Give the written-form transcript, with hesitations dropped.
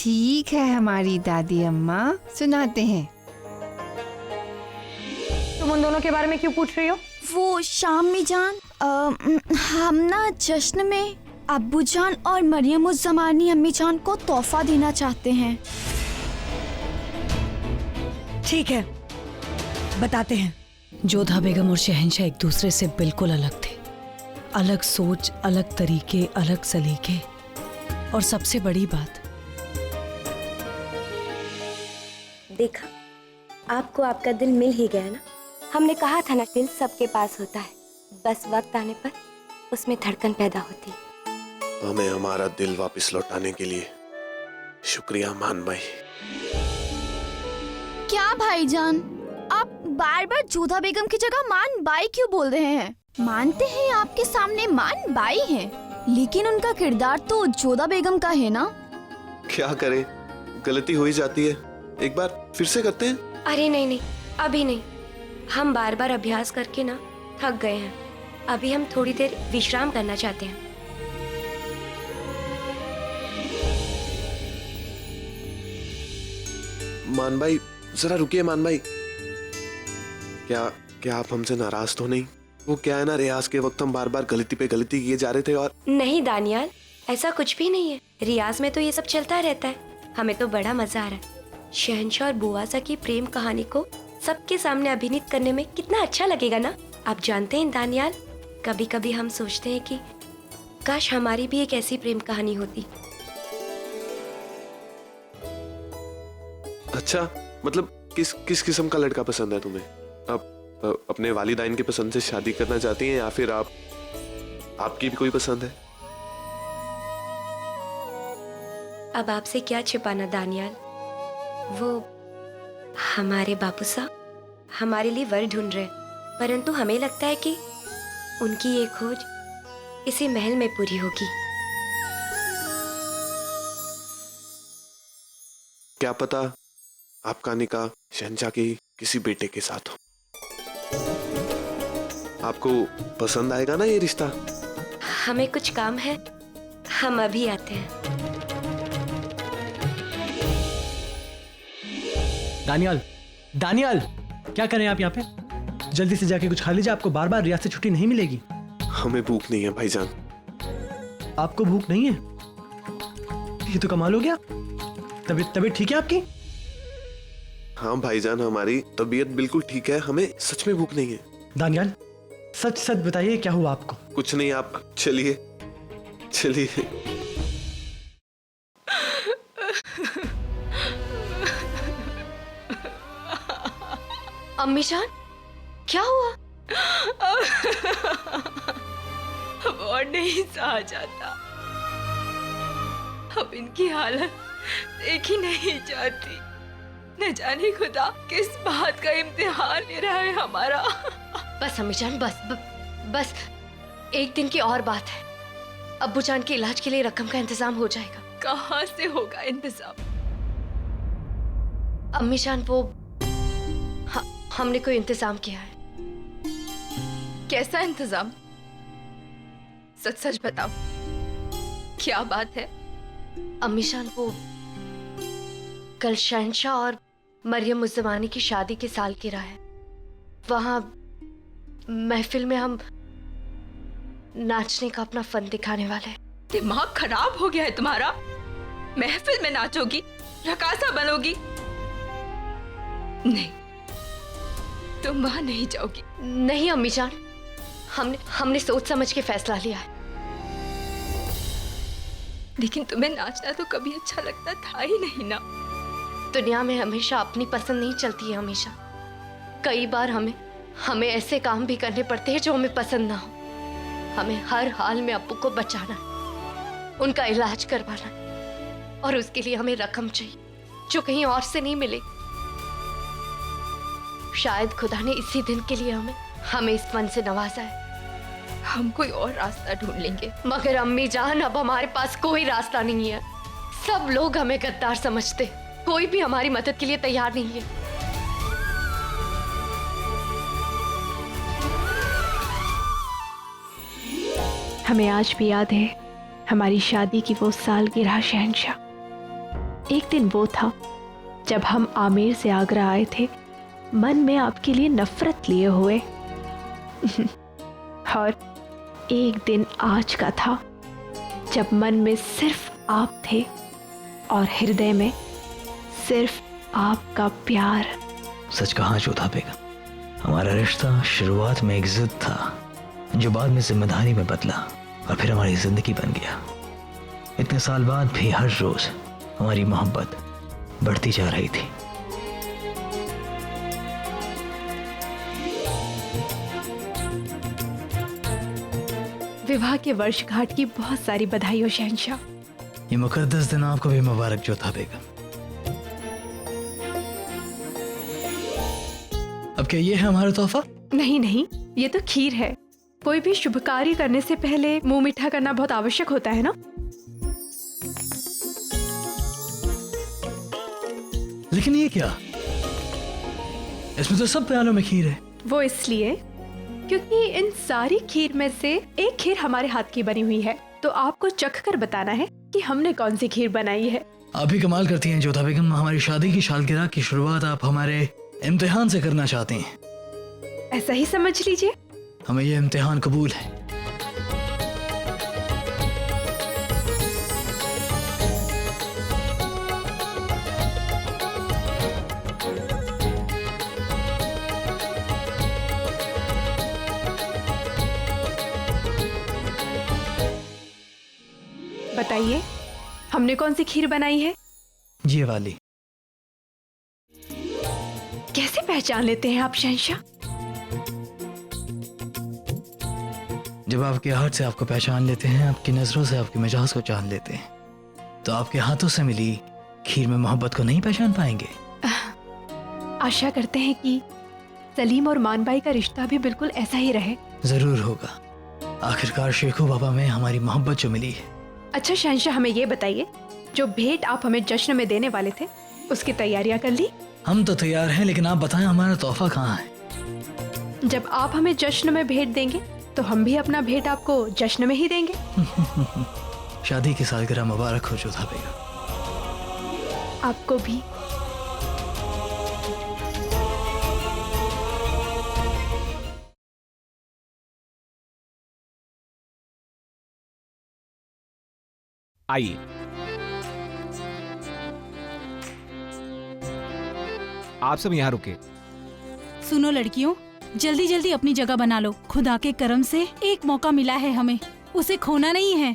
ठीक है हमारी दादी अम्मा, सुनाते हैं। तुम उन दोनों के बारे में क्यों पूछ रही हो? वो शामी जान, हम ना जश्न में अब्बू जान और मरियम उस जमानी अम्मी जान को तोहफा देना चाहते हैं। ठीक है, बताते हैं। जोधा बेगम और शहंशाह एक दूसरे से बिल्कुल अलग थे। अलग सोच, अलग तरीके, अलग सलीके, और सबसे बड़ी बात, देखा, आपको आपका दिल मिल ही गया ना। हमने कहा था ना, दिल सबके पास होता है, बस वक्त आने पर उसमें धड़कन पैदा होती है। हमें हमारा दिल वापस लौटाने के लिए शुक्रिया मान भाई। क्या भाईजान, आप बार बार जोधा बेगम की जगह मान बाई क्यों बोल रहे हैं? मानते हैं आपके सामने मान बाई हैं, लेकिन उनका किरदार तो जोधा बेगम का है ना। क्या करें, गलती हो ही जाती है, एक बार फिर से करते हैं। अरे नहीं नहीं, अभी नहीं। हम बार बार अभ्यास करके ना थक गए हैं। अभी हम थोड़ी देर विश्राम करना चाहते हैं। मान भाई, जरा रुकिए मान भाई। क्या आप हमसे नाराज तो नहीं? वो क्या है ना, रियाज के वक्त हम बार बार गलती पे गलती किए जा रहे थे। और नहीं दानियाल, ऐसा कुछ भी नहीं है। रियाज में तो ये सब चलता रहता है। हमें तो बड़ा मजा आ रहा है। शहंशाह और बुवासा की प्रेम कहानी को सबके सामने अभिनीत करने में कितना अच्छा लगेगा ना। आप जानते हैं दानियाल, कभी कभी हम सोचते हैं कि काश हमारी भी एक ऐसी प्रेम कहानी होती। अच्छा, मतलब किस किस्म का लड़का पसंद है तुम्हें? आप अपने वालिदैन की पसंद से शादी करना चाहती हैं, या फिर आपकी भी कोई पसंद है? अब आपसे क्या छिपाना दानियाल। वो हमारे बापू साहब हमारे लिए वर ढूंढ रहे, परंतु हमें लगता है कि उनकी ये खोज इसी महल में पूरी होगी। क्या पता आपका निकाह शहंशाह के किसी बेटे के साथ हो। आपको पसंद आएगा ना ये रिश्ता? हमें कुछ काम है, हम अभी आते हैं। दानियाल, क्या करें आप यहाँ पे? जल्दी से जाके कुछ खा लीजिए, आपको बार बार रियाज से छुट्टी नहीं मिलेगी। हमें भूख नहीं है भाईजान। आपको भूख नहीं है? ये तो कमाल हो गया। तबीयत ठीक है आपकी? हाँ भाईजान, हमारी तबीयत बिल्कुल ठीक है, हमें सच में भूख नहीं है। दानियाल, सच सच बताइए, क्या हुआ आपको? कुछ नहीं, आप चलिए। अम्मी जान, क्या हुआ? और नहीं सहा जाता। अब इनकी हालत देखी नहीं जाती। न जाने खुदा किस बात का इम्तिहान ले रहा है हमारा। बस अम्मी जान, बस एक दिन की और बात है। अब्बू जान के इलाज के लिए रकम का इंतजाम हो जाएगा। कहाँ से होगा इंतजाम? अम्मी जान, वो हमने कोई इंतजाम किया है। कैसा इंतजाम? सच सच बताओ, क्या बात है? अम्मी जान, वो कल शहंशाह और मरियम उस जमाने की शादी की सालगिरह है। वहां महफिल में हम नाचने का अपना फन दिखाने वाले हैं। दिमाग खराब हो गया है तुम्हारा? महफिल में नाचोगी, रकासा बनोगी? नहीं, तुम वहां नहीं जाओगी। नहीं अम्मी जान, हमने सोच समझ के फैसला लिया है। लेकिन तुम्हें नाचना तो कभी अच्छा लगता था ही नहीं ना। दुनिया में हमेशा अपनी पसंद नहीं चलती है। हमेशा कई बार हमें ऐसे काम भी करने पड़ते हैं जो हमें पसंद ना हो। हमें हर हाल में अप्पू को बचाना है, उनका इलाज करवाना है, और उसके लिए हमें रकम चाहिए जो कहीं और से नहीं मिलेगी। शायद खुदा ने इसी दिन के लिए हमें इस फन से नवाजा है। हम कोई और रास्ता ढूंढ लेंगे। मगर अम्मी जान, अब हमारे पास कोई रास्ता नहीं है। सब लोग हमें गद्दार समझते, कोई भी हमारी मदद के लिए तैयार नहीं है। हमें आज भी याद है हमारी शादी की वो सालगिरह शहंशाह। एक दिन वो था जब हम आमेर से आगरा आए थे, मन में आपके लिए नफरत लिए हुए। और एक दिन आज का था जब मन में सिर्फ आप थे और हृदय में सिर्फ आपका प्यार। सच कहा जोधा बेगम, हमारा रिश्ता शुरुआत में एक जिद था जो बाद में जिम्मेदारी में बदला और फिर हमारी जिंदगी बन गया। इतने साल बाद भी हर रोज हमारी मोहब्बत बढ़ती जा रही थी। विवाह के वर्षगांठ की बहुत सारी बधाई हो शहंशाह। ये मुकद्दस दिन आपको भी मुबारक जोधा बेगम। अब क्या ये है हमारा तोहफा? नहीं नहीं, ये तो खीर है। कोई भी शुभ कार्य करने से पहले मुंह मीठा करना बहुत आवश्यक होता है ना। लेकिन ये क्या? इसमें तो सब प्यालों में खीर है। वो इसलिए क्योंकि इन सारी खीर में से एक खीर हमारे हाथ की बनी हुई है, तो आपको चख कर बताना है कि हमने कौन सी खीर बनाई है। आप भी कमाल करती हैं जोधा बेगम। हमारी शादी की सालगिरह की शुरुआत आप हमारे इम्तिहान से करना चाहती हैं। ऐसा ही समझ लीजिए। हमें ये इम्तिहान कबूल है। बताइए, हमने कौन सी खीर बनाई है? ये वाली। कैसे पहचान लेते हैं आप शहंशाह? जब आपके हाथ से आपको पहचान लेते हैं, आपकी नजरों से आपके मिजाज को जान लेते हैं, तो आपके हाथों से मिली खीर में मोहब्बत को नहीं पहचान पाएंगे? आशा करते हैं कि सलीम और मानबाई का रिश्ता भी बिल्कुल ऐसा ही रहे। जरूर होगा। आखिरकार शेखू बाबा में हमारी मोहब्बत जो मिली है। अच्छा शहंशाह, हमें ये बताइए, जो भेंट आप हमें जश्न में देने वाले थे, उसकी तैयारियां कर ली? हम तो तैयार हैं, लेकिन आप बताएं हमारा तोहफा कहाँ है? जब आप हमें जश्न में भेंट देंगे तो हम भी अपना भेंट आपको जश्न में ही देंगे। शादी की सालगिरह मुबारक हो जोधा बेगम। आपको भी। आइए, आप सब यहाँ रुके। सुनो लड़कियों, जल्दी जल्दी अपनी जगह बना लो। खुदा के करम से एक मौका मिला है हमें, उसे खोना नहीं है।